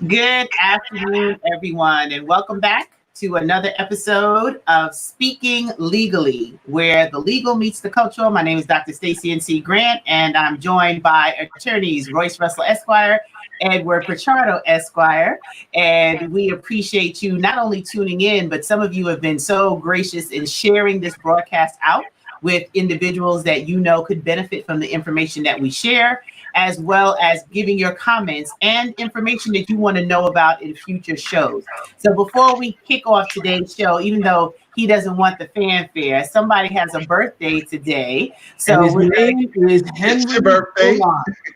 Good afternoon, everyone, and welcome back to another episode of Speaking Legally, where the legal meets the cultural. My name is Dr. Stacey N.C. Grant, and I'm joined by attorneys Royce Russell Esquire, Edward Pichardo Esquire, and we appreciate you not only tuning in, but some of you have been so gracious in sharing this broadcast out with individuals that you know could benefit from the information that we share, as well as giving your comments and information that you want to know about in future shows. So before we kick off today's show, even though he doesn't want the fanfare, somebody has a birthday today. So his name is Henry. It's your birthday.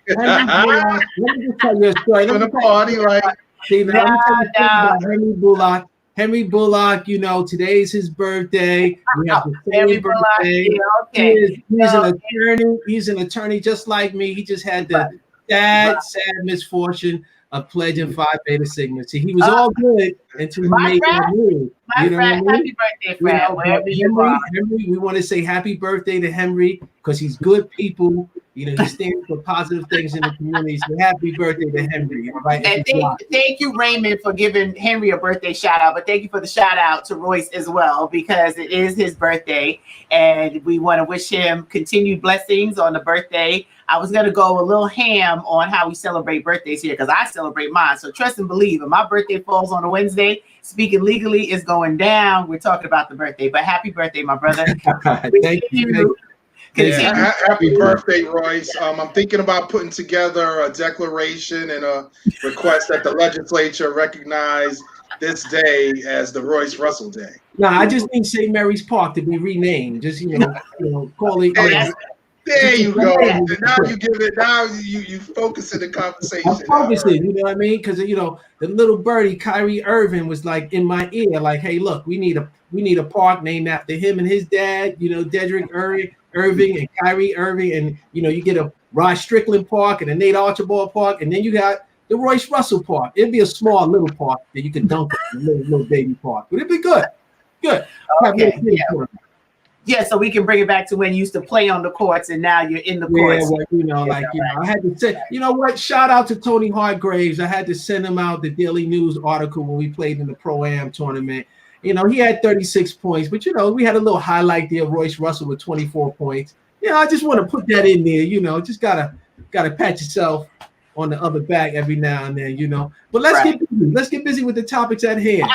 Henry Bullock. Let me just tell you a story. Let me party, right? Steven, let me tell you about Henry Bullock. Henry Bullock, you know, today's his birthday. We have the same birthday. Yeah, okay. He's an attorney. He's an attorney just like me. He just had the sad misfortune of pledging Phi Beta Sigma. See, he was all good until he made that move. My friend, happy birthday, Fred, wherever you are. Henry, we want to say happy birthday to Henry because he's good people. You know, he stands for positive things in the community. So happy birthday to Henry. Right? And thank you, Raymond, for giving Henry a birthday shout out. But thank you for the shout out to Royce as well, because it is his birthday. And we want to wish him continued blessings on the birthday. I was going to go a little ham on how we celebrate birthdays here because I celebrate mine. So trust and believe. If my birthday falls on a Wednesday, Speaking Legally is going down. We're talking about the birthday. But happy birthday, my brother. Thank you. Yeah, happy birthday, Royce. I'm thinking about putting together a declaration and a request that the legislature recognize this day as the Royce Russell Day. No, I just need St. Mary's Park to be renamed. Just call it. There you go. Now you give it. Now you focus in the conversation. I'm focusing. You know what I mean? Because the little birdie Kyrie Irving was like in my ear, like, "Hey, look, we need a park named after him and his dad. Dedrick Irving and Kyrie Irving, and you get a Rod Strickland Park and a Nate Archibald Park, and then you got the Royce Russell Park. It'd be a small little park that you could dunk in, a little baby park. But it'd be good. Good. Okay. Yeah, so we can bring it back to when you used to play on the courts and now you're in the courts. Yeah, well, I had to say, what? Shout out to Tony Hargraves. I had to send him out the Daily News article when we played in the Pro-Am tournament. He had 36 points, but we had a little highlight there of Royce Russell with 24 points. I just want to put that in there, just gotta pat yourself on the other back every now and then, But let's get busy. Let's get busy with the topics at hand.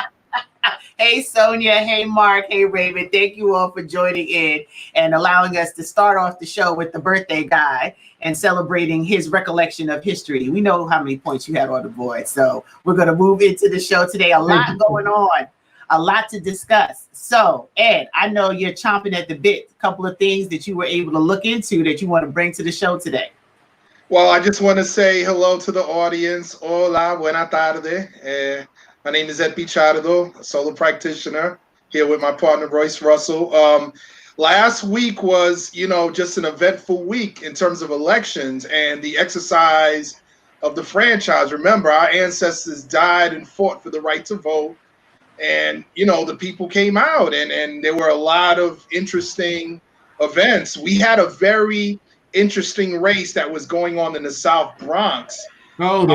Hey, Sonia. Hey, Mark. Hey, Raymond. Thank you all for joining in and allowing us to start off the show with the birthday guy and celebrating his recollection of history. We know how many points you had on the board. So we're going to move into the show today. A lot going on, a lot to discuss. So, Ed, I know you're chomping at the bit. A couple of things that you were able to look into that you want to bring to the show today. Well, I just want to say hello to the audience. Hola, buena tarde. My name is Ed Pichardo, a solo practitioner, here with my partner, Royce Russell. Last week was, just an eventful week in terms of elections and the exercise of the franchise. Remember, our ancestors died and fought for the right to vote. And, the people came out and there were a lot of interesting events. We had a very interesting race that was going on in the South Bronx. Oh,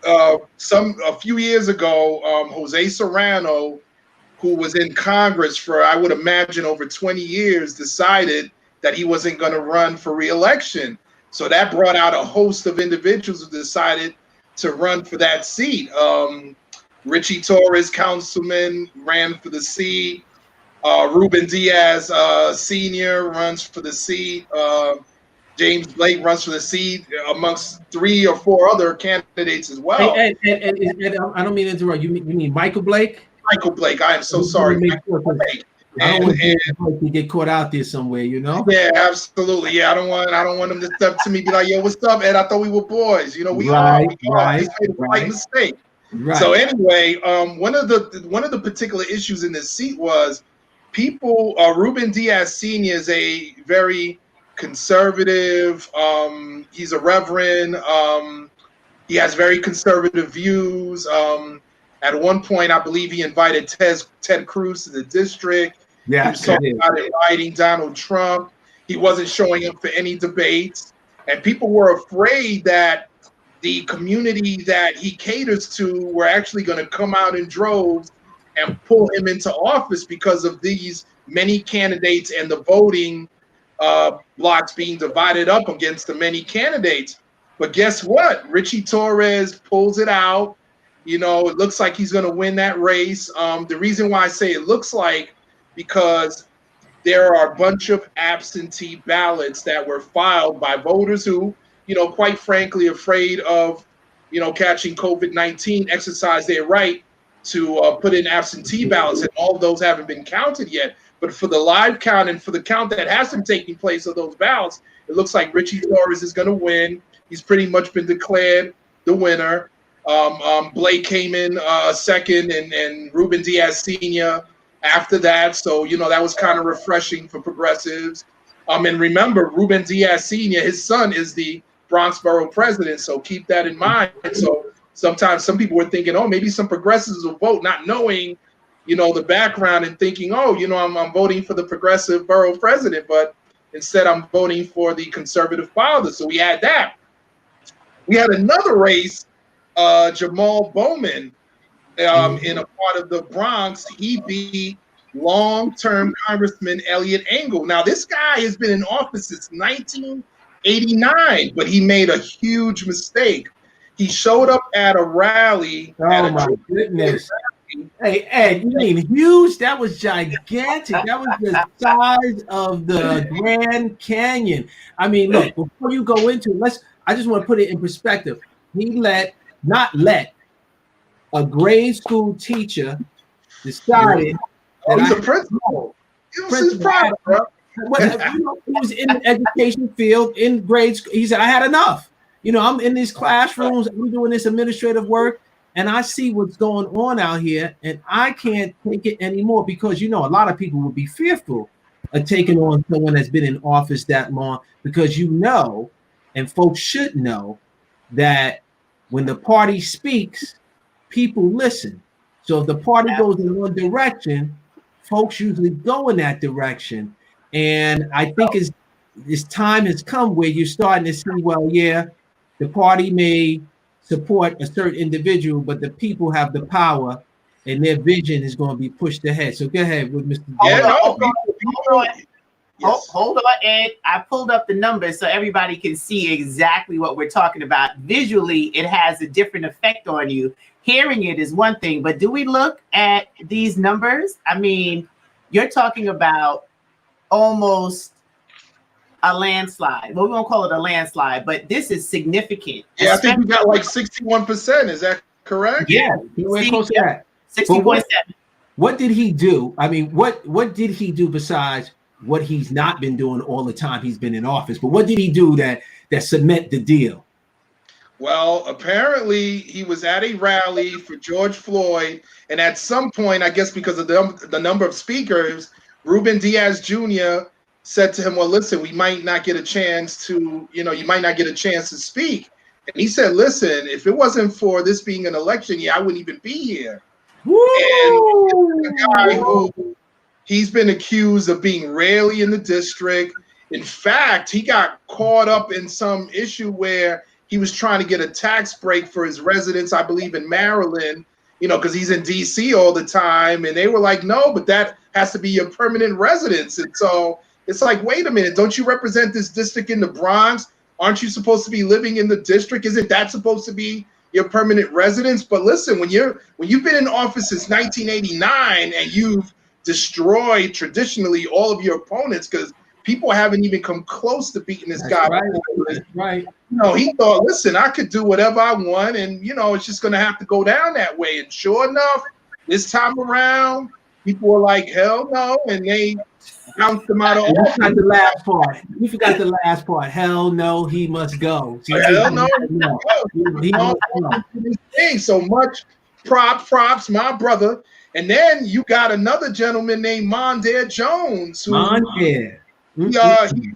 a few years ago, Jose Serrano, who was in Congress for, I would imagine, over 20 years, decided that he wasn't going to run for re-election. So that brought out a host of individuals who decided to run for that seat. Richie Torres, councilman, ran for the seat. Ruben Diaz, senior, runs for the seat. James Blake runs for the seat amongst 3 or 4 other candidates as well. And I don't mean to interrupt. You mean Michael Blake? Michael Blake. I am so sorry. Michael Blake. I don't want to get caught out there somewhere, Yeah, absolutely. Yeah, I don't want them to step to me and be like, "Yo, what's up, Ed? I thought we were boys." We are. Right. Mistake. Right. So anyway, one of the particular issues in this seat was people. Ruben Diaz Sr. is a very conservative. He's a reverend. He has very conservative views. At one point, I believe he invited Ted Cruz to the district. Yeah, he was talking about inviting Donald Trump. He wasn't showing up for any debates, and people were afraid that the community that he caters to were actually going to come out in droves and pull him into office because of these many candidates and the voting blocks being divided up against the many candidates. But guess what? Richie Torres pulls it out. You know, it looks like he's going to win that race. The reason why I say it looks like, because there are a bunch of absentee ballots that were filed by voters who, you know, quite frankly, afraid of, you know, catching COVID-19, exercise their right to put in absentee ballots, and all of those haven't been counted yet. But for the live count and for the count that hasn't taken place of those ballots, it looks like Richie Torres is going to win. He's pretty much been declared the winner. Blake came in second, and Ruben Diaz Sr. after that. So, you know, that was kind of refreshing for progressives. And remember, Ruben Diaz Sr., his son is the Bronx borough president. So keep that in mind. So sometimes some people were thinking, oh, maybe some progressives will vote, not knowing, you know, the background, and thinking, oh, you know, I'm voting for the progressive borough president, but instead I'm voting for the conservative father. So we had that. We had another race, Jamal Bowman, in a part of the Bronx. He beat long-term Congressman Elliot Engel. Now, this guy has been in office since 1989, but he made a huge mistake. He showed up at a rally. Oh, my goodness. Hey, Ed, you mean huge? That was gigantic. That was the size of the Grand Canyon. I mean, look, before you go into it, I just want to put it in perspective. He not let a grade school teacher decided that he's a principal. He was his problem, bro. He was in the education field in grade school. He said, I had enough. You know, I'm in these classrooms, I'm doing this administrative work, and I see what's going on out here, and I can't take it anymore, because, you know, a lot of people would be fearful of taking on someone that's been in office that long, because, you know, and folks should know, that when the party speaks, people listen. So if the party goes in one direction, folks usually go in that direction. And I think this time has come where you're starting to see, well, yeah, the party may support a certain individual, but the people have the power, and their vision is going to be pushed ahead. So go ahead with Mr. Hold on, Ed. I pulled up the numbers so everybody can see exactly what we're talking about. Visually, it has a different effect on you. Hearing it is one thing, but do we look at these numbers? I mean, you're talking about almost a landslide. Well, we won't call it a landslide, but this is significant. Yeah, I think we got like 61%. Is that correct? Yeah, we're close to that. 60.7. What did he do? I mean, what did he do besides what he's not been doing all the time he's been in office? But what did he do that cement the deal? Well, apparently he was at a rally for George Floyd, and at some point, I guess because of the number of speakers, Ruben Diaz Jr. said to him, well, listen, we might not get a chance to, you know, you might not get a chance to speak. And he said, listen, if it wasn't for this being an election year, I wouldn't even be here. Woo! And a guy who he's been accused of being rarely in the district. In fact, he got caught up in some issue where he was trying to get a tax break for his residents, I believe, in Maryland, you know, because he's in D.C. all the time. And they were like, no, but that has to be your permanent residence. And so it's like, wait a minute, don't you represent this district in the Bronx? Aren't you supposed to be living in the district? Isn't that supposed to be your permanent residence? But listen, when you've been in office since 1989 and you've destroyed traditionally all of your opponents, because people haven't even come close to beating this guy. Right. You know, he thought, listen, I could do whatever I want, and, you know, it's just going to have to go down that way. And sure enough, this time around, people were like, hell no, and they bounced him out of office. You forgot the last part. You forgot the last part. Hell no, he must go. Hell no, he must go. So much props, my brother. And then you got another gentleman named Mondaire Jones. Mondaire. He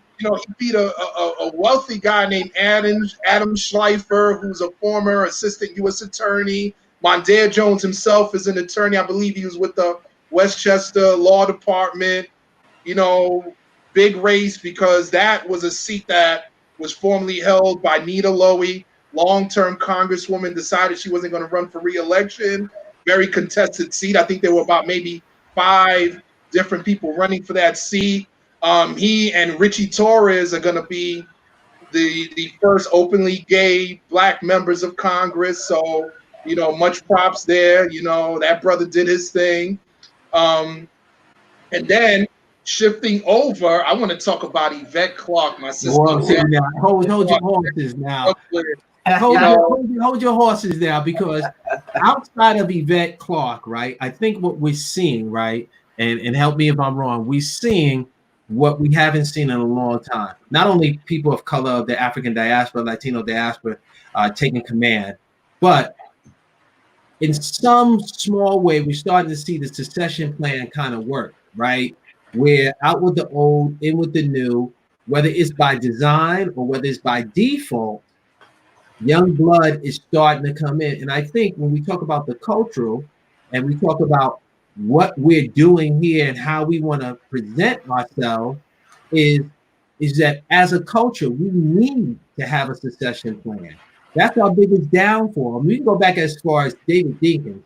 beat a wealthy guy named Adam Schleifer, who's a former assistant U.S. attorney. Mondaire Jones himself is an attorney. I believe he was with the Westchester Law Department. You know, big race, because that was a seat that was formerly held by Nita Lowey, long-term congresswoman, decided she wasn't going to run for re-election. Very contested seat. I think there were about maybe 5 different people running for that seat. He and Richie Torres are going to be the first openly gay black members of Congress. So, much props there. That brother did his thing. And then shifting over, I want to talk about Yvette Clarke, my sister. Hold your horses now. Hold your horses now, because outside of Yvette Clarke, right, I think what we're seeing, right, and help me if I'm wrong, we're seeing what we haven't seen in a long time. Not only people of color of the African diaspora, Latino diaspora taking command, but in some small way, we're starting to see the succession plan kind of work, right? We're out with the old, in with the new, whether it's by design or whether it's by default, young blood is starting to come in. And I think when we talk about the cultural and we talk about what we're doing here and how we want to present ourselves is that as a culture, we need to have a succession plan. That's our biggest downfall. We can go back as far as David Dinkins,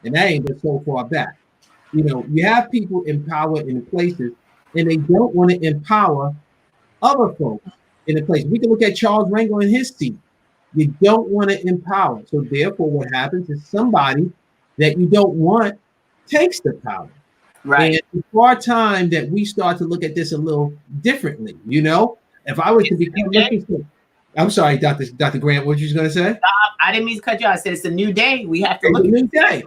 and that ain't been so far back. You have people in power in places, and they don't want to empower other folks in the place. We can look at Charles Rangel in his seat. You don't want to empower. So therefore, what happens is somebody that you don't want takes the power. Right. And it's our time that we start to look at this a little differently. If I was to become, I'm sorry, Dr. Grant, what you going to say? I didn't mean to cut you out. I said it's a new day. We have to look at a new day.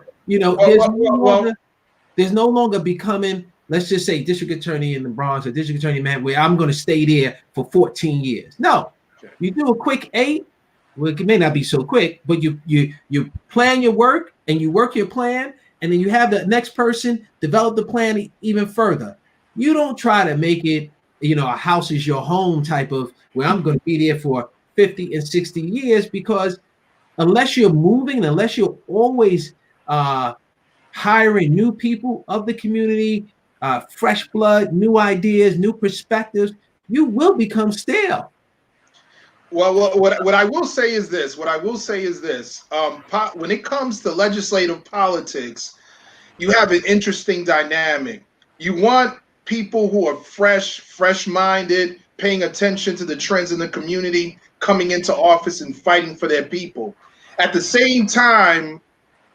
There's no longer becoming, let's just say, district attorney in the Bronx or district attorney man, where I'm going to stay there for 14 years. No, you do a quick 8. Well, it may not be so quick, but you plan your work and you work your plan, and then you have the next person develop the plan even further. You don't try to make it, a house is your home type of where I'm going to be there for 50 and 60 years, because unless you're moving, unless you're always hiring new people of the community, fresh blood, new ideas, new perspectives, you will become stale. Well, what I will say is this. When it comes to legislative politics, you have an interesting dynamic. You want people who are fresh-minded, paying attention to the trends in the community, coming into office and fighting for their people. At the same time,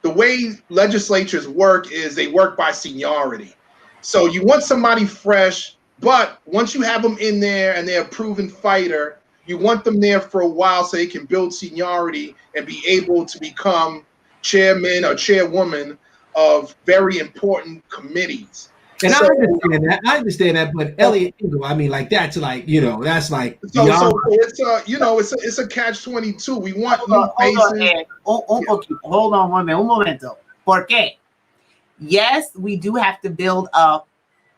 the way legislatures work is they work by seniority. So you want somebody fresh, but once you have them in there and they're a proven fighter, you want them there for a while so they can build seniority and be able to become chairman or chairwoman of very important committees. And I understand that, but Elliot Engel, that's like, that's like. So it's a catch-22. We want new faces. Hold on one minute, un momento. ¿Por qué? Yes, we do have to build up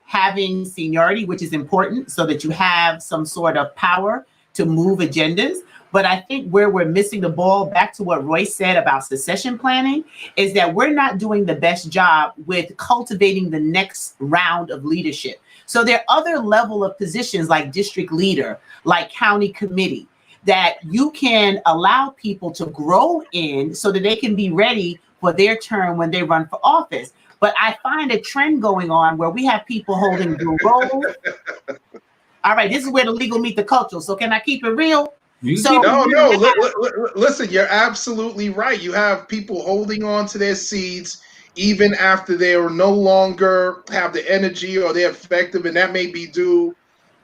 having seniority, which is important, so that you have some sort of power to move agendas. But I think where we're missing the ball, back to what Royce said about succession planning, is that we're not doing the best job with cultivating the next round of leadership. So there are other level of positions like district leader, like county committee, that you can allow people to grow in so that they can be ready for their turn when they run for office. But I find a trend going on where we have people holding the role. All right, this is where the legal meet the cultural. So can I keep it real? Listen, you're absolutely right. You have people holding on to their seats even after they are no longer have the energy or they're effective, and that may be due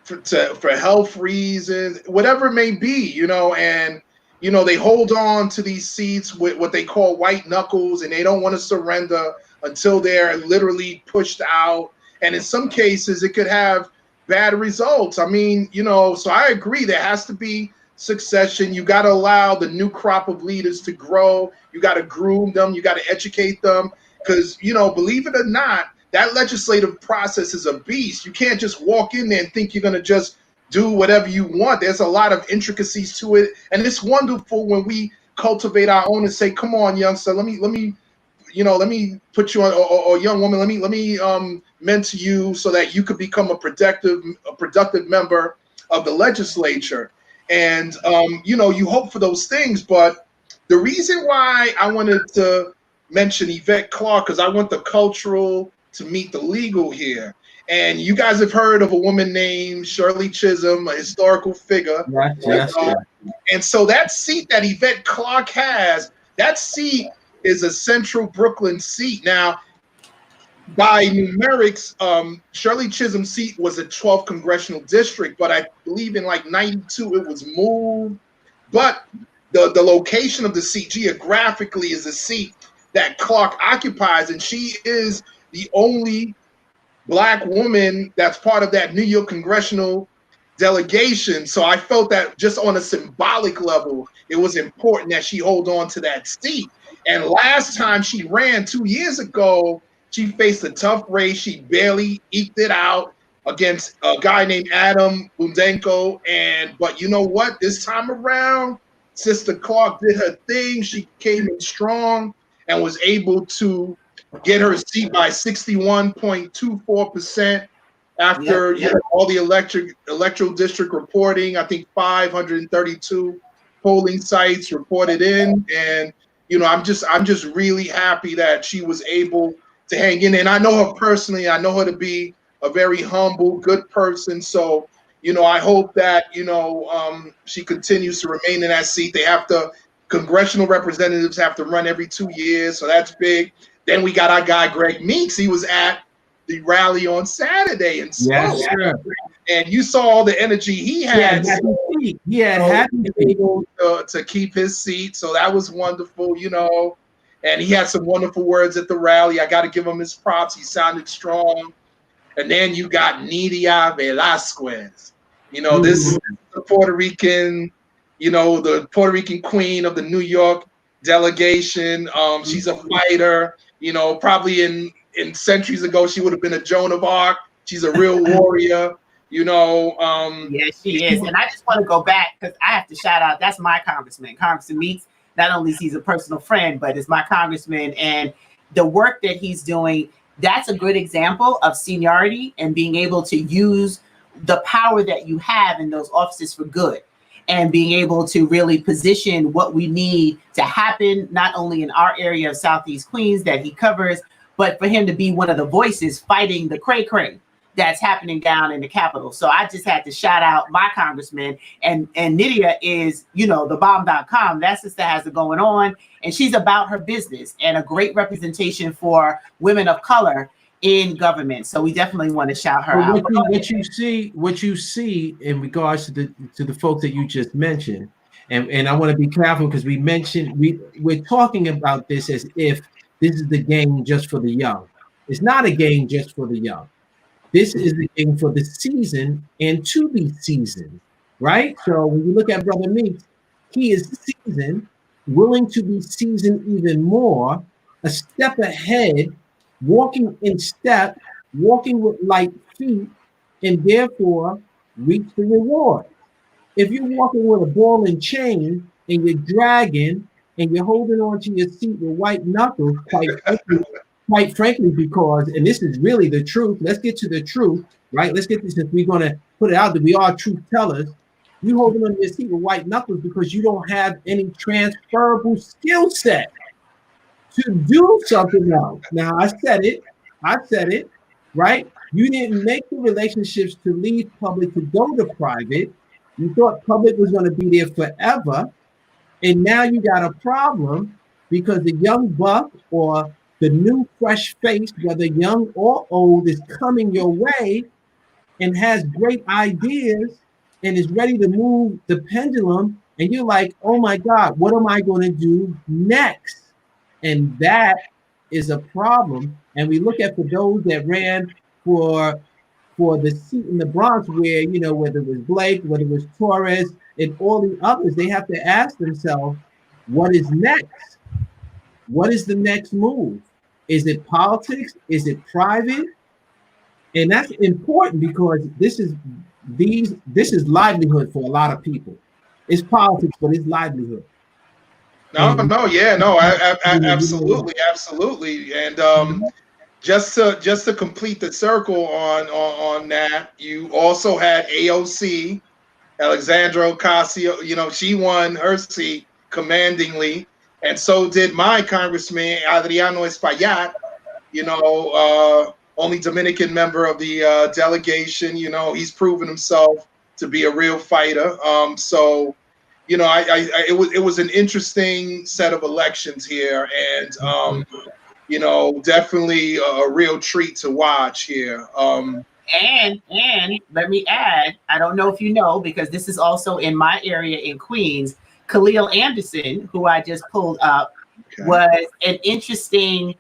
for health reasons, whatever it may be, and they hold on to these seats with what they call white knuckles, and they don't want to surrender until they're literally pushed out. And in some cases, it could have bad results. So I agree, there has to be succession. You got to allow the new crop of leaders to grow. You got to groom them. You got to educate them, because, believe it or not, that legislative process is a beast. You can't just walk in there and think you're going to just do whatever you want. There's a lot of intricacies to it. And it's wonderful when we cultivate our own and say, come on, youngster, let me put you on, or young woman, let me mentor you so that you could become a productive member of the legislature. And you hope for those things. But the reason why I wanted to mention Yvette Clarke, because I want the cultural to meet the legal here. And you guys have heard of a woman named Shirley Chisholm, a historical figure. Yes. And so that seat that Yvette Clarke has, that seat is a central Brooklyn seat. Now, by numerics, Shirley Chisholm's seat was a 12th congressional district, but I believe in like 92 it was moved. But the location of the seat geographically is a seat that Clarke occupies, and she is the only Black woman that's part of that New York congressional delegation. So I felt that just on a symbolic level, it was important that she hold on to that seat. And last time she ran 2 years ago, she faced a tough race. She barely eked it out against a guy named Adam Bundenko. But you know what? This time around, Sister Clarke did her thing. She came in strong and was able to get her seat by 61.24% after all the electoral district reporting. I think 532 polling sites reported in, and I'm just really happy that she was able to hang in. And I know her personally. I know her to be a very humble, good person. So, I hope that, she continues to remain in that seat. Congressional representatives have to run every 2 years. So that's big. Then we got our guy, Greg Meeks. He was at the rally on Saturday and spoke. Yes, and you saw all the energy he had. Able to keep his seat. So that was wonderful, And he had some wonderful words at the rally. I got to give him his props. He sounded strong. And then you got Nidia Velázquez. This is the Puerto Rican, the Puerto Rican queen of the New York delegation. She's a fighter. Probably in centuries ago, she would have been a Joan of Arc. She's a real warrior. Yes, she is. And I just want to go back because I have to shout out. That's my congressman, Congressman Meeks. Not only is he a personal friend, but it's my congressman, and the work that he's doing. That's a good example of seniority and being able to use the power that you have in those offices for good, and being able to really position what we need to happen, not only in our area of Southeast Queens that he covers, but for him to be one of the voices fighting the cray-cray that's happening down in the Capitol. So I just had to shout out my congressman, and Nydia is, thebomb.com. That sister has it going on, and she's about her business and a great representation for women of color in government. So we definitely want to shout her out. What you see in regards to the folks that you just mentioned, and I want to be careful because we're talking about this as if this is the game just for the young. It's not a game just for the young. This is the game for the season and to be seasoned, right? So when you look at Brother Meeks, he is seasoned, willing to be seasoned even more, a step ahead, walking in step, walking with light feet, and therefore reach the reward. If you're walking with a ball and chain and you're dragging and you're holding on to your seat with white knuckles, quite frankly, because, and this is really the truth, let's get to the truth, right? Let's get this, if we're going to put it out that we are truth tellers. You holding on to your seat with white knuckles because you don't have any transferable skill set to do something else. Now, I said it, right? You didn't make the relationships to leave public to go to private. You thought public was going to be there forever. And now you got a problem because the young buck or the new fresh face, whether young or old, is coming your way and has great ideas and is ready to move the pendulum. And you're like, oh my God, what am I going to do next? And that is a problem. And we look at for those that ran for the seat in the Bronx where, whether it was Blake, whether it was Torres, and all the others, they have to ask themselves, what is next? What is the next move? Is it politics? Is it private? And that's important because this is livelihood for a lot of people. It's politics, but it's livelihood. Absolutely. And just to complete the circle on that, you also had AOC Alexandra Ocasio, she won her seat commandingly, and so did my Congressman Adriano Espaillat, only Dominican member of the delegation. He's proven himself to be a real fighter. So, it was an interesting set of elections here, and definitely a real treat to watch here. And let me add, I don't know if you know, because this is also in my area in Queens, Khalil Anderson, who I just pulled up, was an interesting,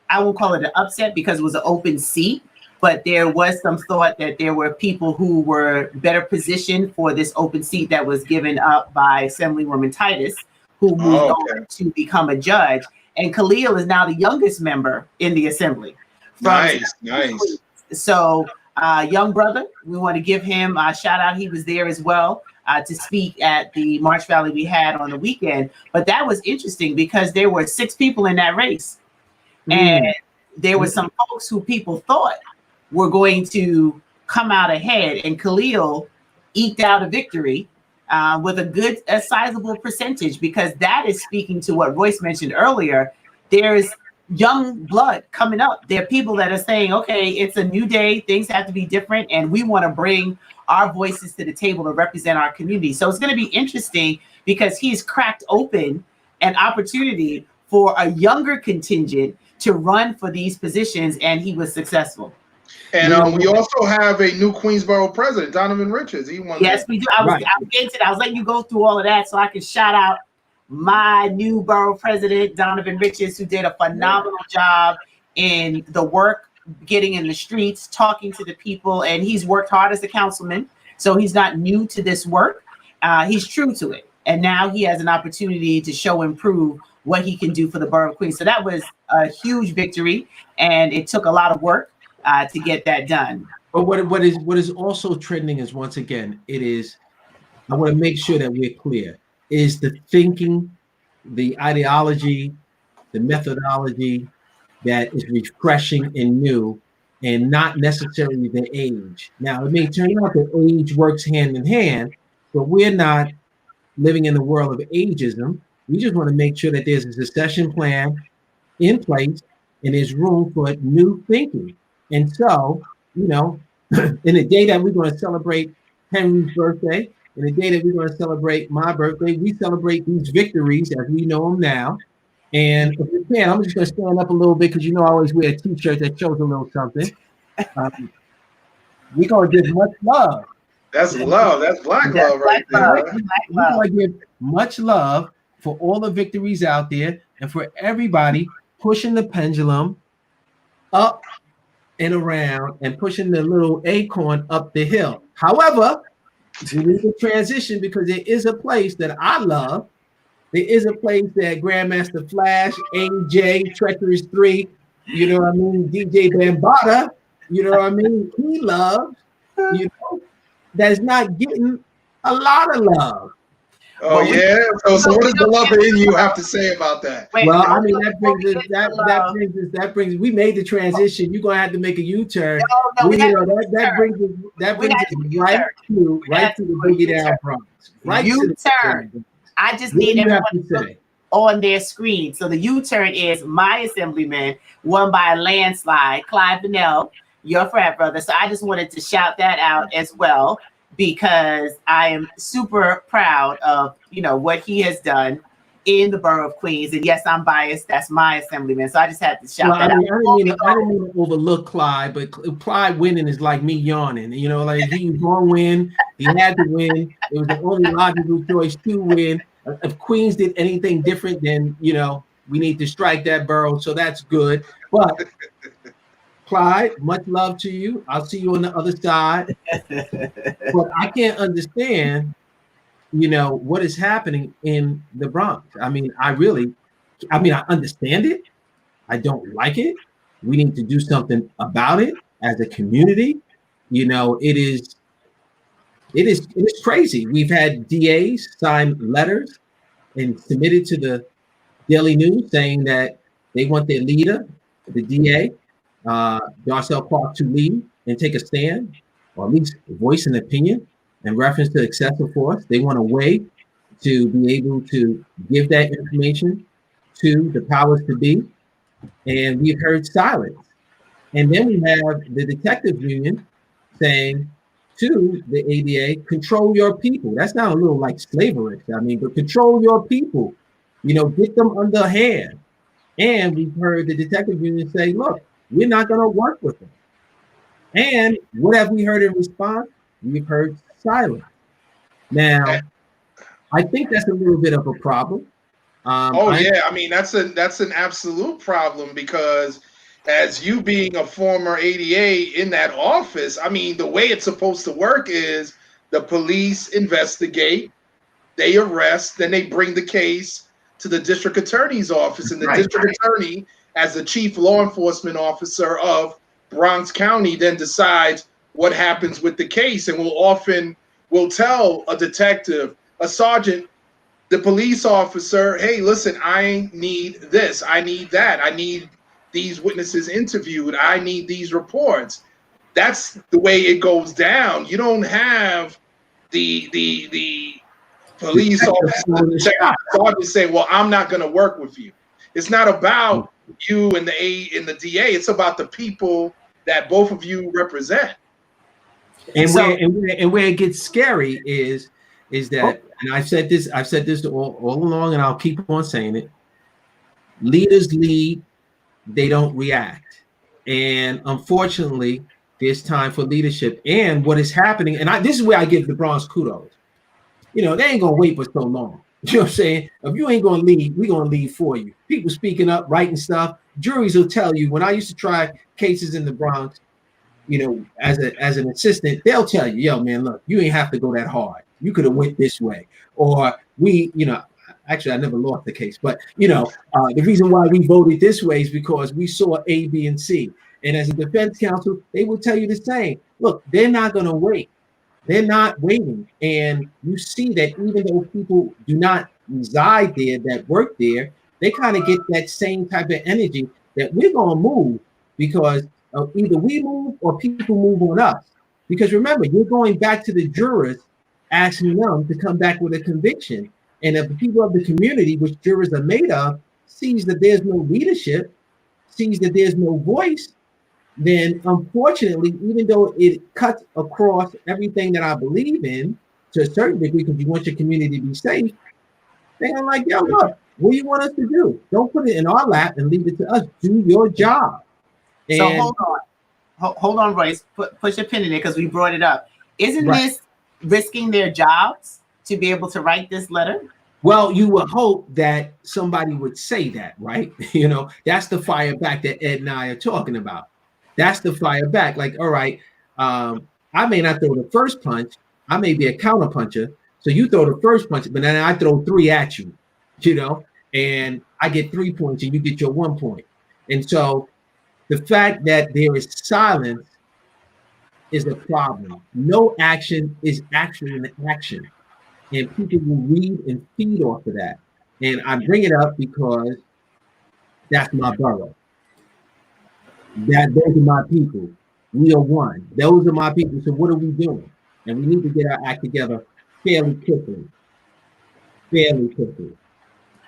I won't call it an upset because it was an open seat, but there was some thought that there were people who were better positioned for this open seat that was given up by Assemblywoman Titus, who moved on to become a judge. And Khalil is now the youngest member in the assembly. Nice. So, young brother, we want to give him a shout out. He was there as well to speak at the March Rally we had on the weekend. But that was interesting because there were 6 people in that race. And there were some folks who people thought were going to come out ahead. And Khalil eked out a victory with a sizable percentage, because that is speaking to what Royce mentioned earlier. There's young blood coming up. There are people that are saying, okay, it's a new day, things have to be different, and we want to bring our voices to the table to represent our community. So it's going to be interesting because he's cracked open an opportunity for a younger contingent to run for these positions, and he was successful. And we also have a new Queensboro president, Donovan Richards. He won. Yes, we do. I was getting to that. I was letting you go through all of that so I can shout out my new borough president, Donovan Richards, who did a phenomenal job in the work, getting in the streets, talking to the people, and he's worked hard as a councilman. So he's not new to this work. He's true to it. And now he has an opportunity to show and prove what he can do for the borough of Queens. So that was a huge victory, and it took a lot of work to get that done. But what is also trending is, once again, I want to make sure that we're clear, is the thinking, the ideology, the methodology that is refreshing and new, and not necessarily the age. Now, it may turn out that age works hand in hand, but we're not living in the world of ageism. We just want to make sure that there's a succession plan in place and there's room for new thinking. And so, in the day that we're going to celebrate Henry's birthday, in the day that we're going to celebrate my birthday, we celebrate these victories as we know them now. And if you can, I'm just going to stand up a little bit because I always wear a t-shirt that shows a little something. We're going to give much love. That's love. That's black love right there. We're going to give much love for all the victories out there and for everybody pushing the pendulum up and around and pushing the little acorn up the hill. However, we need to transition because there is a place that I love. There is a place that Grandmaster Flash, AJ, Treacherous 3, DJ Bambaataa, he loves, that is not getting a lot of love. Oh, yeah. So what does the love in you have to say about that? Well, I mean, that brings we made the transition. You're gonna have to make a U-turn. That brings us right to the Boogie Down Bronx. Right U-turn. I just need everyone to say on their screen. So the U-turn is my assemblyman, won by a landslide, Clyde Vanell, your frat brother. So I just wanted to shout that out as well, because I am super proud of what he has done in the borough of Queens. And yes, I'm biased. That's my assemblyman. So I just had to shout that out. I didn't mean to overlook Clyde, but Clyde winning is like me yawning. He was going to win. He had to win. It was the only logical choice to win. If Queens did anything different, then we need to strike that borough. So that's good. But Clyde, much love to you. I'll see you on the other side. But I can't understand, what is happening in the Bronx. I mean, I understand it. I don't like it. We need to do something about it as a community. It is crazy. We've had DAs sign letters and submitted to the Daily News saying that they want their leader, the DA, Darcel Clark, to lead and take a stand, or at least voice an opinion. in reference to excessive force. They want a way to be able to give that information to the powers to be. And we've heard silence. And then we have the detective union saying to the ADA, control your people. That's not a little like slavery, I mean, but control your people, get them under hand. And we've heard the detective union say, look, we're not going to work with them. And what have we heard in response? We've heard silence. Now, I think that's a little bit of a problem. I mean, that's an absolute problem, because as you being a former ADA in that office, I mean, the way it's supposed to work is the police investigate, they arrest, then they bring the case to the district attorney's office, and the district attorney, as the chief law enforcement officer of Bronx County, then decides what happens with the case, and will tell a detective, a sergeant, the police officer, hey, listen, I need this, I need that, I need these witnesses interviewed, I need these reports. That's the way it goes down. You don't have the police officer say, well, I'm not going to work with you. It's not about you and the DA. It's about the people that both of you represent. And where it gets scary is that, and I've said this all along, and I'll keep on saying it. Leaders lead, they don't react. And unfortunately, there's time for leadership. And what is happening, and this is where I give the Bronx kudos. They ain't gonna wait for so long. You know what I'm saying? If you ain't gonna lead, we're gonna lead for you. People speaking up, writing stuff. Juries will tell you. When I used to try cases in the Bronx, as an assistant, they'll tell you, yo, man, look, you ain't have to go that hard. You could have went this way. Or actually, I never lost the case, but the reason why we voted this way is because we saw A, B, and C. And as a defense counsel, they will tell you the same. Look, they're not going to wait. They're not waiting. And you see that even though people do not reside there, that work there, they kind of get that same type of energy that we're going to move, because either we move or people move on us. Because remember, you're going back to the jurors, asking them to come back with a conviction. And if the people of the community, which jurors are made of, sees that there's no leadership, sees that there's no voice, then unfortunately, even though it cuts across everything that I believe in to a certain degree, because you want your community to be safe, they're like, yo, look, what do you want us to do? Don't put it in our lap and leave it to us. Do your job. And so hold on, Royce. Push a pin in it, because we brought it up. Isn't this risking their jobs to be able to write this letter? Well, you would hope that somebody would say that, right? That's the fire back that Ed and I are talking about. That's the fire back. Like, all right, I may not throw the first punch. I may be a counter puncher. So you throw the first punch, but then I throw 3 at you, and I get 3 points and you get your 1 point. And so the fact that there is silence is a problem. No action is actually an action. And people will read and feed off of that. And I bring it up because that's my borough. Those are my people. We are one. Those are my people. So what are we doing? And we need to get our act together fairly quickly.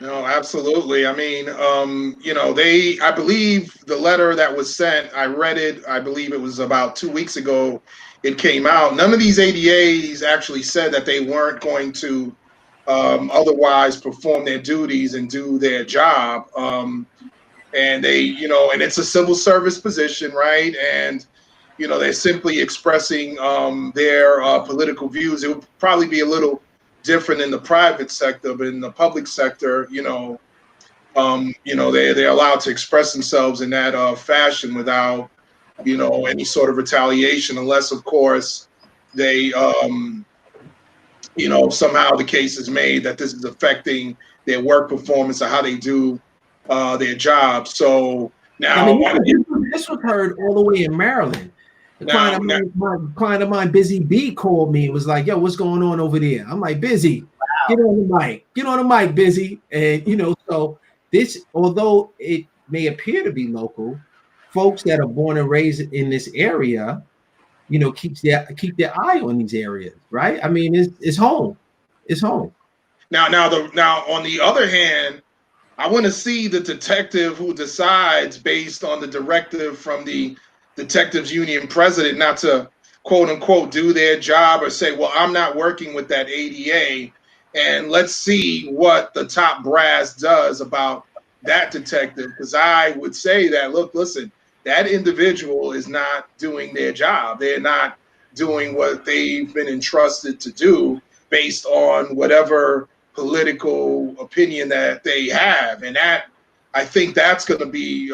No, absolutely. I mean, I believe the letter that was sent, I read it, I believe it was about 2 weeks ago, it came out. None of these ADAs actually said that they weren't going to otherwise perform their duties and do their job. And they, and it's a civil service position, right? And, they're simply expressing their political views. It would probably be a little different in the private sector, but in the public sector, they're allowed to express themselves in that fashion without, any sort of retaliation, unless, of course, they, somehow the case is made that this is affecting their work performance or how they do their job. So now, this was heard all the way in Maryland. A client of mine, Busy B, called me and was like, yo, what's going on over there? I'm like, Busy, get on the mic, Busy. And, so this, although it may appear to be local, folks that are born and raised in this area keep their eye on these areas, right? I mean, it's home. It's home. Now on the other hand, I want to see the detective who decides based on the directive from the detectives union president not to quote unquote do their job or say, well, I'm not working with that ADA, and let's see what the top brass does about that detective. Because I would say that, look, listen, that individual is not doing their job. They're not doing what they've been entrusted to do based on whatever political opinion that they have. And that, I think that's going to be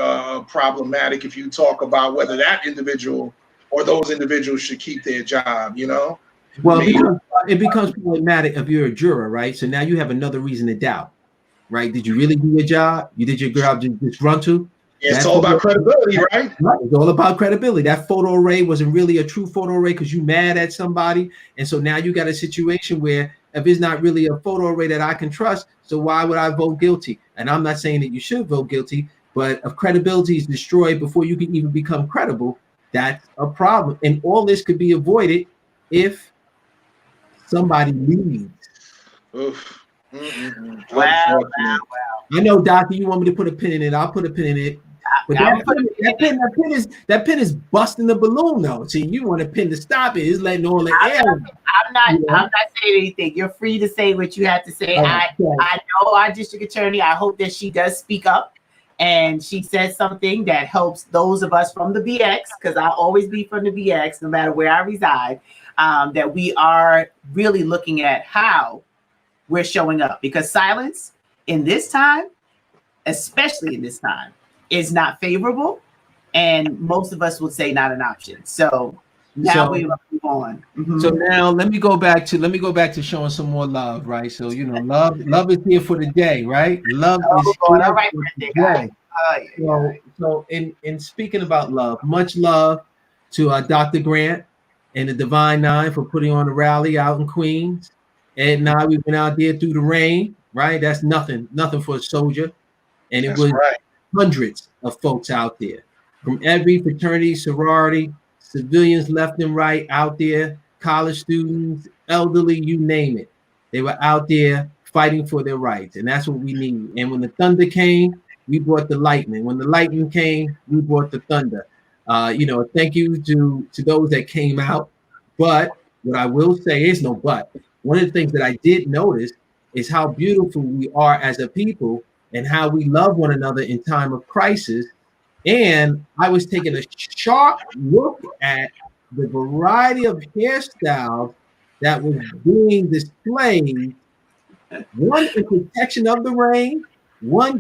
problematic if you talk about whether that individual or those individuals should keep their job, Well, it becomes problematic if you're a juror, right? So now you have another reason to doubt, right? Did you really do your job? You did your job just run to? Yeah, it's all about credibility, right? It's all about credibility. That photo array wasn't really a true photo array because you mad at somebody. And so now you got a situation where if it's not really a photo array that I can trust, so why would I vote guilty? And I'm not saying that you should vote guilty, but if credibility is destroyed before you can even become credible, that's a problem. And all this could be avoided if somebody leaves. Oof. Wow. I know, Doctor, you want me to put a pin in it. I'll put a pin in it. But that pin is busting the balloon, though. See, you want a pin to stop it. It's letting all the air. I'm not saying anything. You're free to say what you have to say. I know our district attorney. I hope that she does speak up and she says something that helps those of us from the BX, because I'll always be from the BX, no matter where I reside, that we are really looking at how we're showing up, because silence in this time, especially in this time, is not favorable, and most of us would say not an option. So now we move on. Mm-hmm. So now let me go back to showing some more love, right? So love is here for the day, right? Love is here for the day. So in speaking about love, much love to Dr. Grant and the Divine Nine for putting on the rally out in Queens. Ed and I, we went out there through the rain, right? That's nothing for a soldier. And it was hundreds of folks out there from every fraternity, sorority, civilians left and right out there, college students, elderly, you name it. They were out there fighting for their rights, and that's what we need. And when the thunder came, we brought the lightning. When the lightning came, we brought the thunder. Thank you to those that came out. But what I will say is no but. One of the things that I did notice is how beautiful we are as a people and how we love one another in time of crisis. And I was taking a sharp look at the variety of hairstyles that was being displayed, one in protection of the rain, one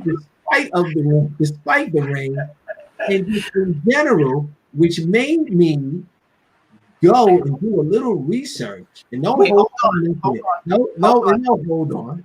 despite the rain, and just in general, which made me go and do a little research. And hold on.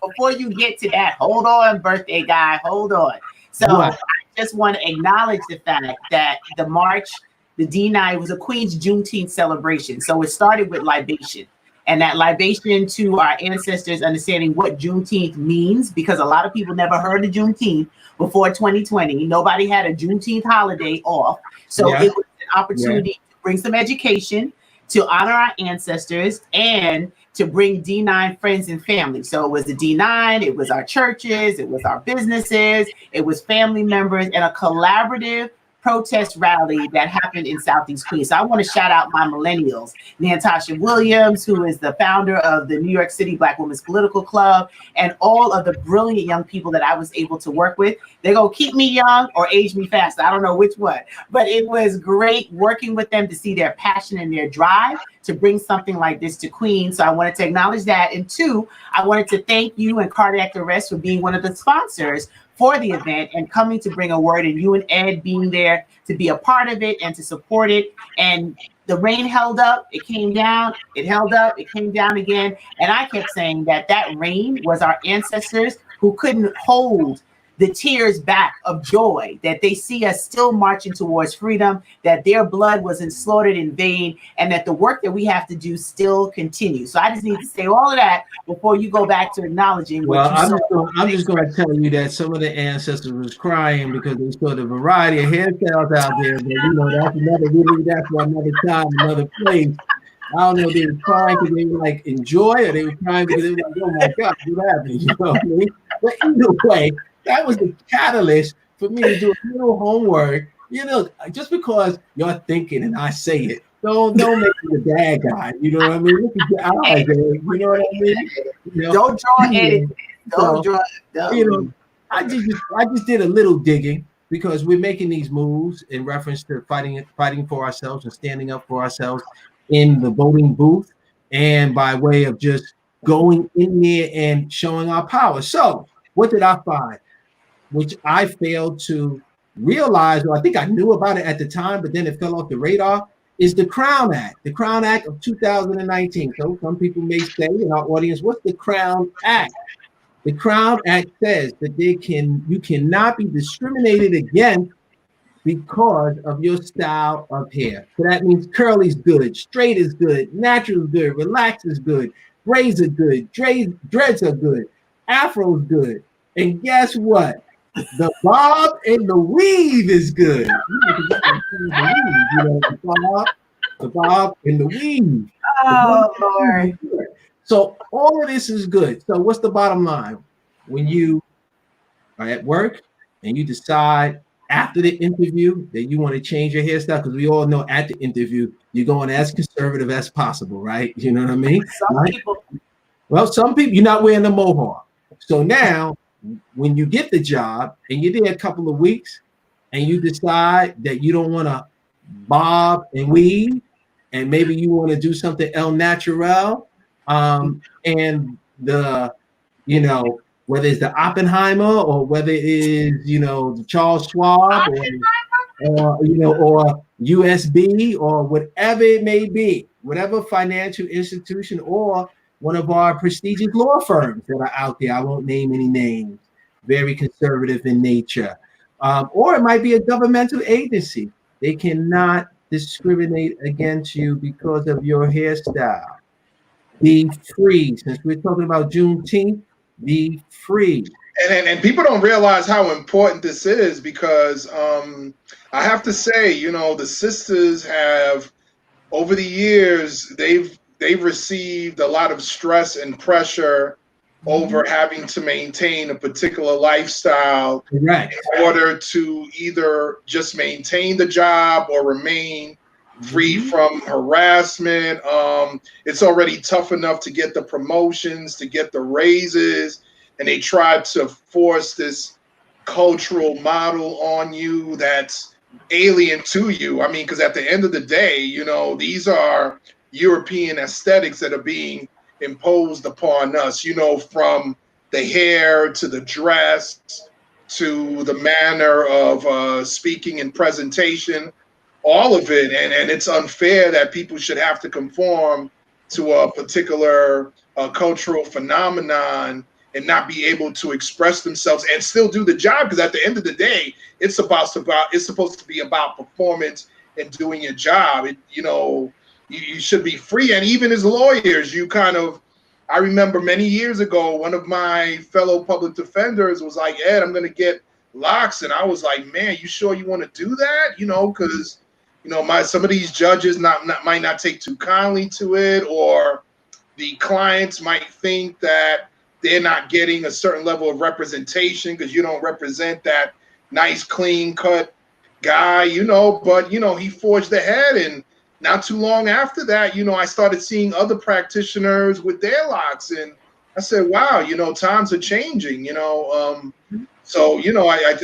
Before you get to that, hold on, birthday guy, hold on. So I just want to acknowledge the fact that the march, the D9, was a Queen's Juneteenth celebration. So it started with libation, and that libation to our ancestors, understanding what Juneteenth means, because a lot of people never heard of Juneteenth before 2020. Nobody had a Juneteenth holiday off. So it was an opportunity to bring some education, to honor our ancestors, and to bring D9 friends and family. So it was the D9, it was our churches, it was our businesses, it was family members, and a collaborative protest rally that happened in Southeast Queens. So I want to shout out my millennials, Natasha Williams, who is the founder of the New York City Black Women's Political Club, and all of the brilliant young people that I was able to work with. They're going to keep me young or age me fast. I don't know which one, but it was great working with them to see their passion and their drive to bring something like this to Queens. So I wanted to acknowledge that. And two, I wanted to thank you and Cardiac Arrest for being one of the sponsors for the event and coming to bring a word, and you and Ed being there to be a part of it and to support it. And the rain held up, it came down, it held up, it came down again. And I kept saying that rain was our ancestors who couldn't hold the tears back of joy that they see us still marching towards freedom, that their blood wasn't slaughtered in vain, and that the work that we have to do still continues. So I just need to say all of that before you go back to acknowledging Well, what you saw. I'm just going to tell you that some of the ancestors was crying because they saw the variety of hairstyles out there. But you know, that's for another time, another place. I don't know if they were crying because they were like enjoy, or they were crying because they were like, oh my God, what happened? You know what I mean? But either way, that was the catalyst for me to do a little homework. You know, just because you're thinking and I say it, don't make me the bad guy. You know what I mean? Look at your eyes, you know what I mean? You know? Don't draw anything. Don't draw. No. You know, I just did a little digging because we're making these moves in reference to fighting for ourselves and standing up for ourselves in the voting booth, and by way of just going in there and showing our power. So, what did I find? Which I failed to realize, or I think I knew about it at the time, but then it fell off the radar, is the Crown Act. The Crown Act of 2019. So some people may say in our audience, what's the Crown Act? The Crown Act says that you cannot be discriminated against because of your style of hair. So that means curly is good, straight is good, natural is good, relaxed is good, braids are good, dreads are good, afro is good. And guess what? The bob and the weave is good. The bob and the weave. Oh, Lord. So all of this is good. So what's the bottom line? When you are at work and you decide after the interview that you want to change your hairstyle, because we all know at the interview, you're going as conservative as possible, right? You know what I mean? Some people, you're not wearing the mohawk. So now, when you get the job and you're there a couple of weeks and you decide that you don't want to bob and weave, and maybe you want to do something el natural, and the, you know, whether it's the Oppenheimer or whether it is, you know, the Charles Schwab or you know, or USB or whatever it may be, whatever financial institution or one of our prestigious law firms that are out there. I won't name any names, very conservative in nature. Or it might be a governmental agency. They cannot discriminate against you because of your hairstyle. Be free. Since we're talking about Juneteenth, be free. And people don't realize how important this is because I have to say, you know, the sisters have, over the years, they've received a lot of stress and pressure over having to maintain a particular lifestyle in order to either just maintain the job or remain free from harassment. It's already tough enough to get the promotions, to get the raises, and they try to force this cultural model on you that's alien to you. I mean, because at the end of the day, you know, these are European aesthetics that are being imposed upon us, you know, from the hair to the dress to the manner of speaking and presentation, all of it. And it's unfair that people should have to conform to a particular cultural phenomenon and not be able to express themselves and still do the job. Because at the end of the day, it's supposed to be about performance and doing your job. You know, you should be free. And even as lawyers, I remember many years ago, one of my fellow public defenders was like, Ed, I'm going to get locks. And I was like, man, you sure you want to do that? You know, because, you know, some of these judges might not take too kindly to it, or the clients might think that they're not getting a certain level of representation because you don't represent that nice, clean cut guy, you know. But, you know, he forged ahead, and not too long after that, you know, I started seeing other practitioners with their locks, and I said, wow, you know, times are changing, you know. So, you know, I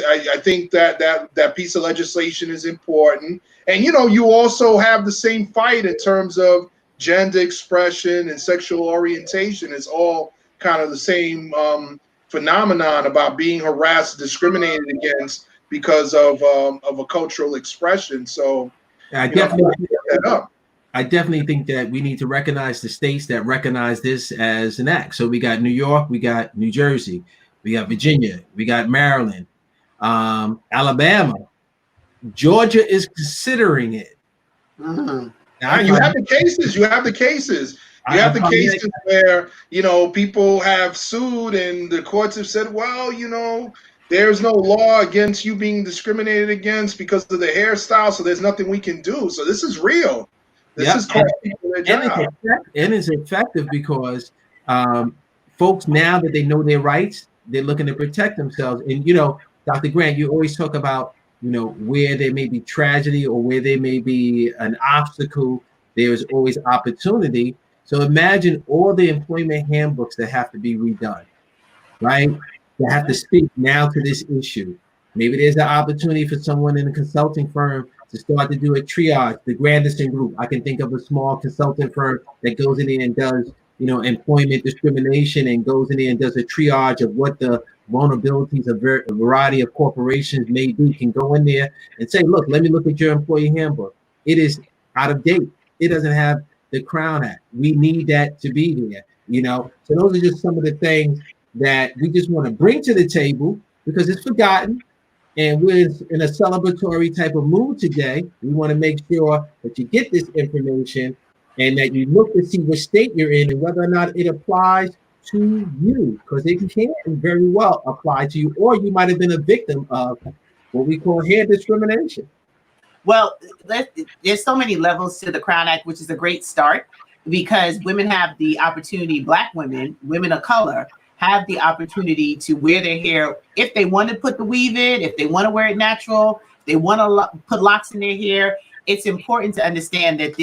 think that piece of legislation is important. And, you know, you also have the same fight in terms of gender expression and sexual orientation. It's all kind of the same phenomenon about being harassed, discriminated against because of a cultural expression. So I definitely think that we need to recognize the states that recognize this as an act. So we got New York, we got New Jersey. we got Virginia, we got Maryland, Alabama, Georgia is considering it. Mm-hmm. Now, you have the cases. You have the cases. You have the cases where, people have sued and the courts have said, well, there's no law against you being discriminated against because of the hairstyle, so there's nothing we can do. So this is real. This is costing people their job. And it's effective because folks, now that they know their rights, they're looking to protect themselves. And, Dr. Grant, you always talk about, where there may be tragedy or where there may be an obstacle, there's always opportunity. So imagine all the employment handbooks that have to be redone, right? That have to speak now to this issue. Maybe there's an opportunity for someone in a consulting firm to start to do a triage, the Grandison Group. I can think of a small consulting firm that goes in there and does, employment discrimination and goes in there and does a triage of what the vulnerabilities of a variety of corporations may do, can go in there and say, look, let me look at your employee handbook. It is out of date. It doesn't have the Crown Act. We need that to be there, So those are just some of the things that we just want to bring to the table because it's forgotten. And we're in a celebratory type of mood today. We want to make sure that you get this information and that you look to see what state you're in and whether or not it applies to you, because it can very well apply to you, or you might have been a victim of what we call hair discrimination. Well, there's so many levels to the Crown Act, which is a great start because women have the opportunity, Black women, women of color, have the opportunity to wear their hair if they want to put the weave in, if they want to wear it natural, if they want to put locks in their hair. It's important to understand that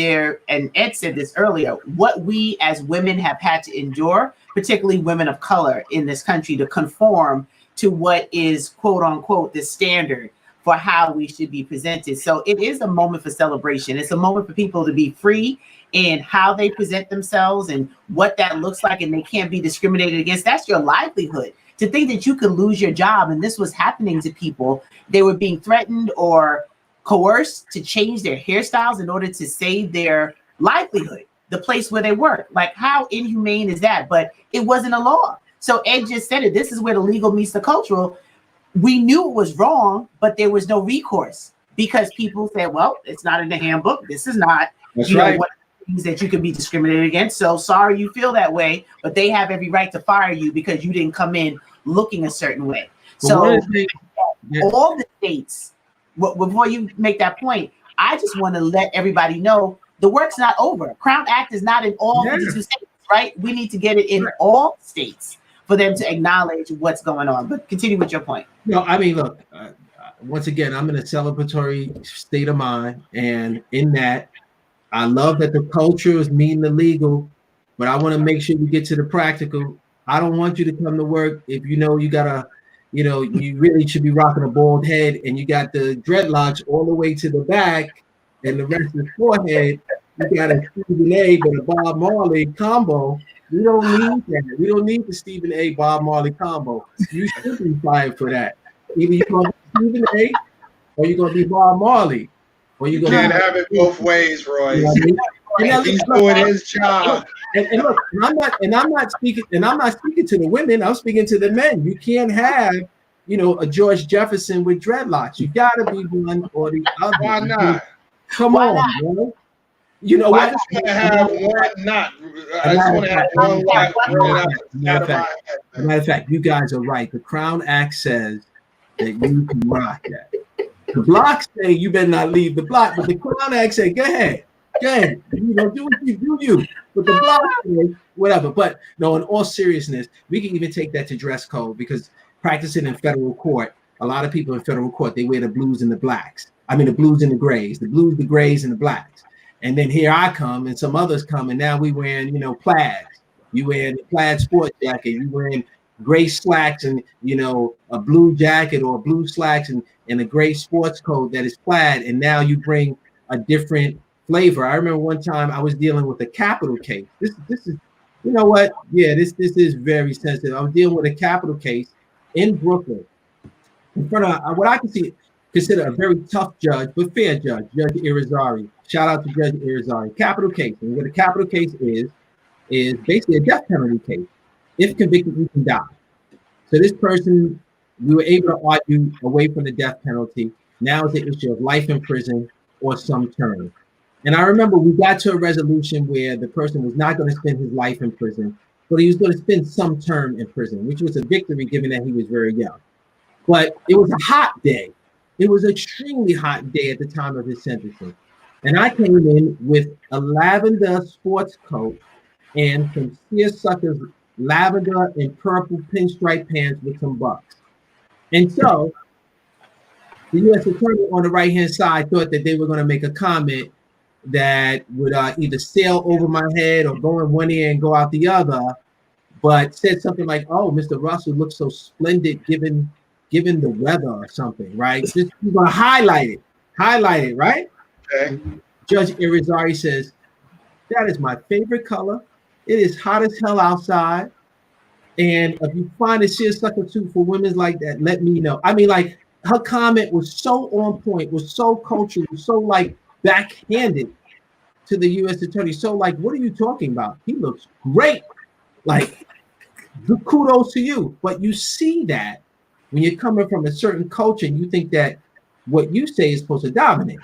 and Ed said this earlier, what we as women have had to endure, particularly women of color in this country, to conform to what is quote unquote the standard for how we should be presented. So it is a moment for celebration. It's a moment for people to be free in how they present themselves and what that looks like, and they can't be discriminated against. That's your livelihood. To think that you could lose your job, and this was happening to people, they were being threatened or coerced to change their hairstyles in order to save their livelihood, the place where they work. Like, how inhumane is that? But it wasn't a law. So Ed just said it. This is where the legal meets the cultural. We knew it was wrong, but there was no recourse because people said, well, it's not in the handbook. This is not, That's right. What things that you can be discriminated against. So sorry you feel that way, but they have every right to fire you because you didn't come in looking a certain way. So all the states, before you make that point, I just want to let everybody know the work's not over. Crown Act is not in all 52 states, right? We need to get it in all states for them to acknowledge what's going on. But continue with your point. No, I mean, look, once again, I'm in a celebratory state of mind. And in that, I love that the culture is meeting the legal, but I want to make sure we get to the practical. I don't want you to come to work if you got you really should be rocking a bald head and you got the dreadlocks all the way to the back and the rest of the forehead. You got a Stephen A. but a Bob Marley combo. We don't need that. We don't need the Stephen A. Bob Marley combo. You should be fired for that. Either you're going to be Stephen A. or you're going to be Bob Marley. Or you're going can't have it both ways, Roy. He's doing his job. And look, I'm not speaking to the women. I'm speaking to the men. You can't have, a George Jefferson with dreadlocks. You gotta be one or the other. Why not? Come on, bro. You know what? I just want to have one knot. I just want to have one lock. Matter of fact, you guys are right. The Crown Act says that you can rock that. The blocks say you better not leave the block, but the Crown Act say, go ahead. Do what you do. But the block say whatever. But no, in all seriousness, we can even take that to dress code because practicing in federal court, a lot of people in federal court, they wear the blues and the blacks. I mean, the blues and the grays, the blues, the grays, and the blacks. And then here I come and some others come, and now we wearing, plaids. You wearing a plaid sport jacket, you wearing gray slacks and, a blue jacket or blue slacks and a gray sports coat that is plaid. And now you bring a different flavor. I remember one time I was dealing with a capital case. This is, you know what? Yeah, this is very sensitive. I was dealing with a capital case in Brooklyn in front of what I consider a very tough judge, but fair judge, Judge Irizarry. Shout out to Judge Irizarry. Capital case. And what a capital case is basically a death penalty case. If convicted, you can die. So this person, we were able to argue away from the death penalty. Now it's the issue of life in prison or some term. And I remember we got to a resolution where the person was not going to spend his life in prison, but he was going to spend some term in prison, which was a victory given that he was very young. But it was a hot day. It was an extremely hot day at the time of his sentencing. And I came in with a lavender sports coat and some seersuckers lavender and purple pinstripe pants with some bucks. And so the U.S. attorney on the right-hand side thought that they were going to make a comment that would either sail over my head or go in one ear and go out the other, but said something like, "Oh, Mr. Russell looks so splendid given the weather," or something, right? Just you're going to highlight it, right? Okay. Judge Irizarry says, "That is my favorite color. It is hot as hell outside. And if you find a seersucker suit for women like that, let me know." I mean, like, her comment was so on point, was so cultural, so like backhanded to the U.S. attorney. So like, what are you talking about? He looks great. Like, kudos to you. But you see that when you're coming from a certain culture and you think that what you say is supposed to dominate.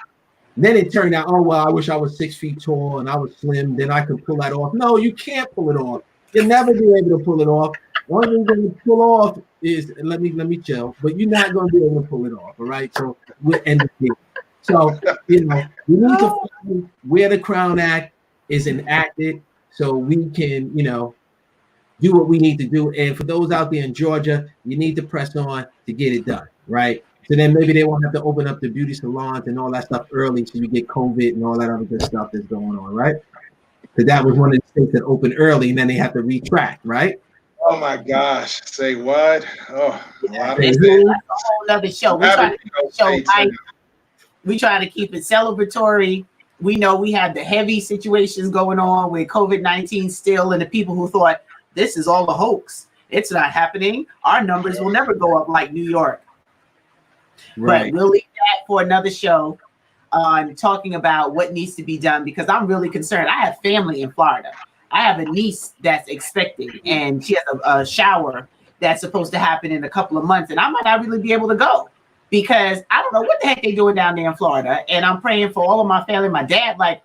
And then it turned out, oh, well, I wish I was 6 feet tall and I was slim, then I could pull that off. No, you can't pull it off. You'll never be able to pull it off. One thing you're going to pull off is, let me chill, but you're not going to be able to pull it off, all right? So we'll end it here. So, you know, we need to find where the Crown Act is enacted so we can, you know, do what we need to do. And for those out there in Georgia, you need to press on to get it done, right? So then maybe they won't have to open up the beauty salons and all that stuff early so you get COVID and all that other good stuff that's going on, right? Because that was one of the states that opened early and then they have to retract, right? Oh my gosh! Say what? Oh, yeah, that's a whole other show. We try to keep it celebratory. We know we have the heavy situations going on with COVID-19 still, and the people who thought this is all a hoax. It's not happening. Our numbers will never go up like New York. Right. But we'll leave that for another show on talking about what needs to be done, because I'm really concerned. I have family in Florida. I have a niece that's expecting, and she has a shower that's supposed to happen in a couple of months, and I might not really be able to go because I don't know what the heck they're doing down there in Florida. And I'm praying for all of my family. My dad, like,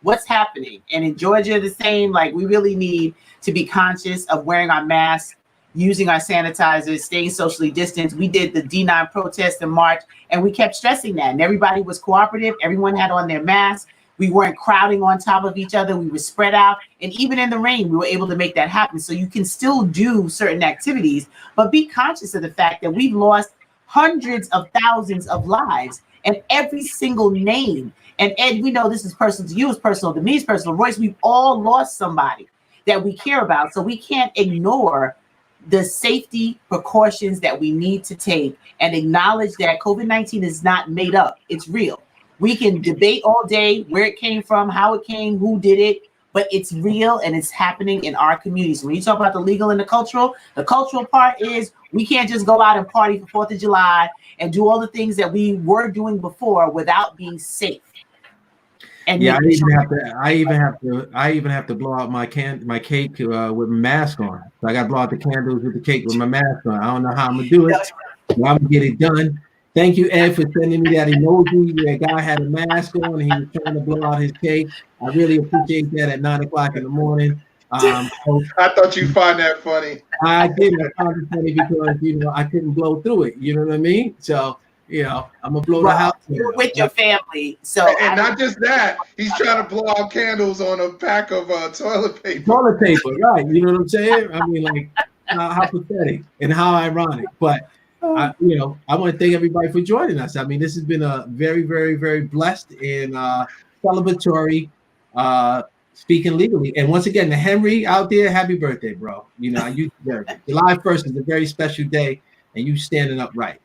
what's happening? And in Georgia, the same. Like, we really need to be conscious of wearing our masks, using our sanitizers, staying socially distanced. We did the D9 protest in March, and we kept stressing that. And everybody was cooperative. Everyone had on their masks. We weren't crowding on top of each other. We were spread out. And even in the rain, we were able to make that happen. So you can still do certain activities, but be conscious of the fact that we've lost hundreds of thousands of lives, and every single name. And Ed, we know this is personal to you, it's personal to me, it's personal. Royce, we've all lost somebody that we care about. So we can't ignore the safety precautions that we need to take and acknowledge that COVID-19 is not made up. It's real. We can debate all day where it came from, how it came, who did it, but it's real and it's happening in our communities. When you talk about the legal and the cultural part is we can't just go out and party for 4th of July and do all the things that we were doing before without being safe. And yeah, I even have to blow out my cake with my mask on. So I got to blow out the candles with the cake with my mask on. I don't know how I'm gonna do it, but I'm gonna get it done. Thank you, Ed, for sending me that emoji where a guy had a mask on and he was trying to blow out his cake. I really appreciate that at 9 o'clock in the morning. I thought you'd find that funny. I did. I found it funny because I couldn't blow through it. You know what I mean? So I'm gonna blow the house. You're with your family, so and not just that, he's trying to blow out candles on a pack of toilet paper. Toilet paper, right? You know what I'm saying? I mean, like how pathetic and how ironic. But I want to thank everybody for joining us. I mean, this has been a very, very, very blessed and celebratory speaking legally. And once again, the Henry out there, happy birthday, bro. You deserve it. July 1st is a very special day, and you standing up right.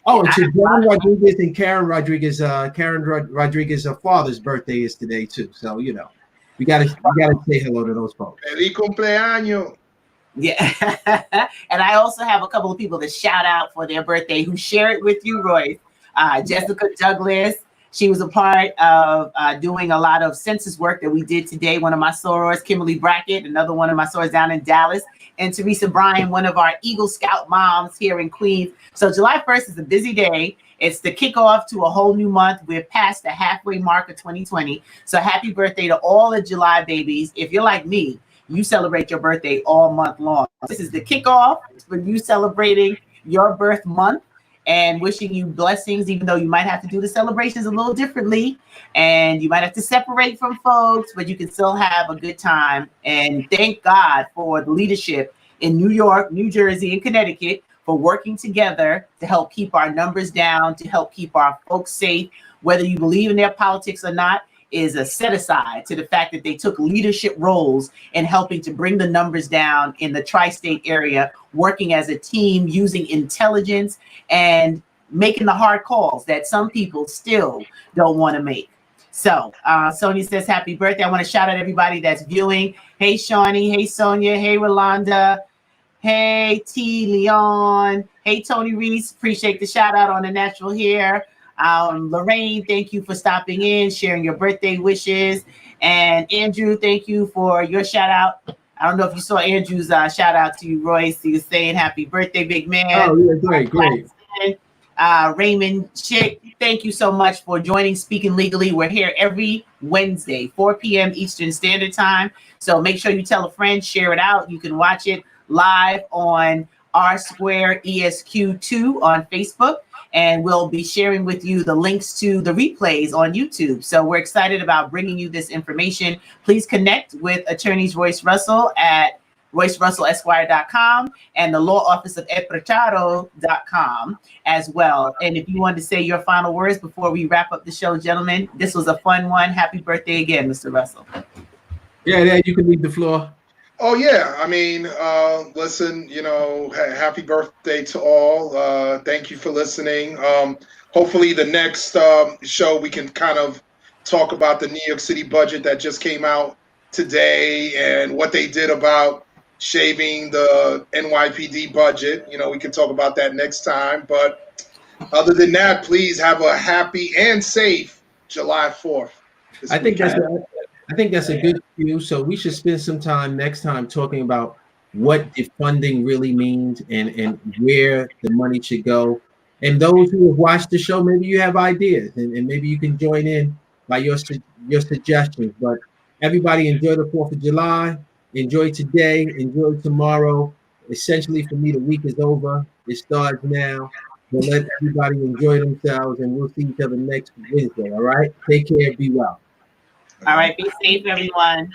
Oh, and to John Rodriguez and Karen Rodriguez, father's birthday is today too. So we gotta say hello to those folks. Feliz cumpleaños. Yeah, and I also have a couple of people to shout out for their birthday who share it with you, Royce. Jessica Douglas, she was a part of doing a lot of census work that we did today. One of my sorors, Kimberly Brackett, another one of my sorors down in Dallas. and Teresa Bryan, one of our Eagle Scout moms here in Queens. So July 1st is a busy day. It's the kickoff to a whole new month. We're past the halfway mark of 2020. So happy birthday to all the July babies. If you're like me, you celebrate your birthday all month long. This is the kickoff for you celebrating your birth month and wishing you blessings, even though you might have to do the celebrations a little differently and you might have to separate from folks, but you can still have a good time. And thank God for the leadership in New York, New Jersey, and Connecticut for working together to help keep our numbers down, to help keep our folks safe. Whether you believe in their politics or not is a set aside to the fact that they took leadership roles in helping to bring the numbers down in the tri-state area, working as a team, using intelligence and making the hard calls that some people still don't want to make. So Sonia says, happy birthday. I want to shout out everybody that's viewing. Hey, Shawnee. Hey, Sonia. Hey, Rolanda. Hey, T. Leon. Hey, Tony Reese. Appreciate the shout out on the natural hair. Lorraine, thank you for stopping in, sharing your birthday wishes. And Andrew, thank you for your shout out. I don't know if you saw Andrew's shout out to you, Royce. He was saying happy birthday, big man. Oh, yeah, great. Raymond Chick, thank you so much for joining Speaking Legally. We're here every Wednesday, 4 p.m. Eastern Standard Time. So make sure you tell a friend, share it out. You can watch it live on R Square ESQ2 on Facebook. And we'll be sharing with you the links to the replays on YouTube. So we're excited about bringing you this information. Please connect with attorneys Royce Russell at RoyceRussellEsquire.com and the law office of edprachado.com as well. And if you want to say your final words before we wrap up the show, gentlemen, this was a fun one. Happy birthday again, Mr. Russell. Yeah, you can leave the floor. Oh, yeah. I mean, listen, happy birthday to all. Thank you for listening. Hopefully the next show we can kind of talk about the New York City budget that just came out today and what they did about shaving the NYPD budget. We can talk about that next time. But other than that, please have a happy and safe July 4th. I think that's a good cue. So we should spend some time next time talking about what defunding really means and where the money should go. And those who have watched the show, maybe you have ideas and maybe you can join in by your suggestions. But everybody enjoy the 4th of July. Enjoy today. Enjoy tomorrow. Essentially, for me, the week is over. It starts now. So let everybody enjoy themselves, and we'll see each other next Wednesday. All right? Take care. Be well. All right. Be safe, everyone.